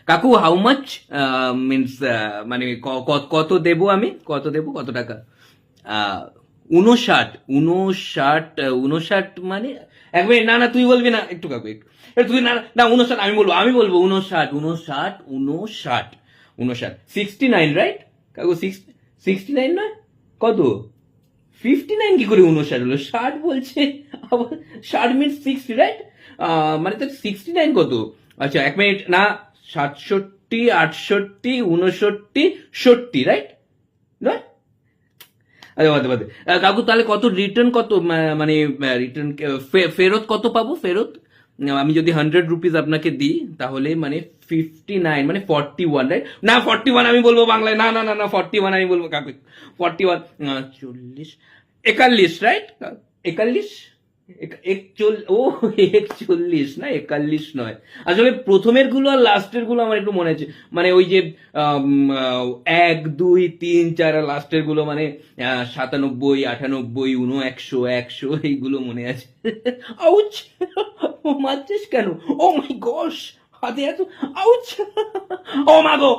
কাকু how much means মানে কত দেবো আমি, কত টাকা? 59 মানে এক মিনিট, না তুই বলবি না, একটু কাকু একটু তুই, না না 59 আমি বলবো 59 69, রাইট কাকু? 69 নয়, কত? 59 কি করে 59 হলো? 60 বলছে আবার। 60 মিনস 60, রাইট? মানে তো 69 কত? আচ্ছা এক মিনিট, না 67, 68, 69, 70, রাইট? নয়? আরে বাদে কাকু, তাহলে কত রিটার্ন, কত মানে রিটার্ন ফেরত কত পাবো, ফেরত? আমি যদি 100 রুপিস আপনাকে দিই তাহলে মানে 59 মানে 41, রাইট? না 41 আমি বলবো বাংলায়, না 41 আমি বলবো কাকু। 41, 40, 41, রাইট? 41, ও 41 না 41 নয়। আসলে প্রথমের গুলো আর লাস্টের গুলো আমার একটু মনে আছে, মানে ওই যে 1, 2, 3, 4 লাস্টের গুলো মানে 97, 98, 100 এইগুলো মনে আছে। আউচ! ও মারছিস কেন? ও মাই গশ, হাতে এত আউচ! ও মা গো!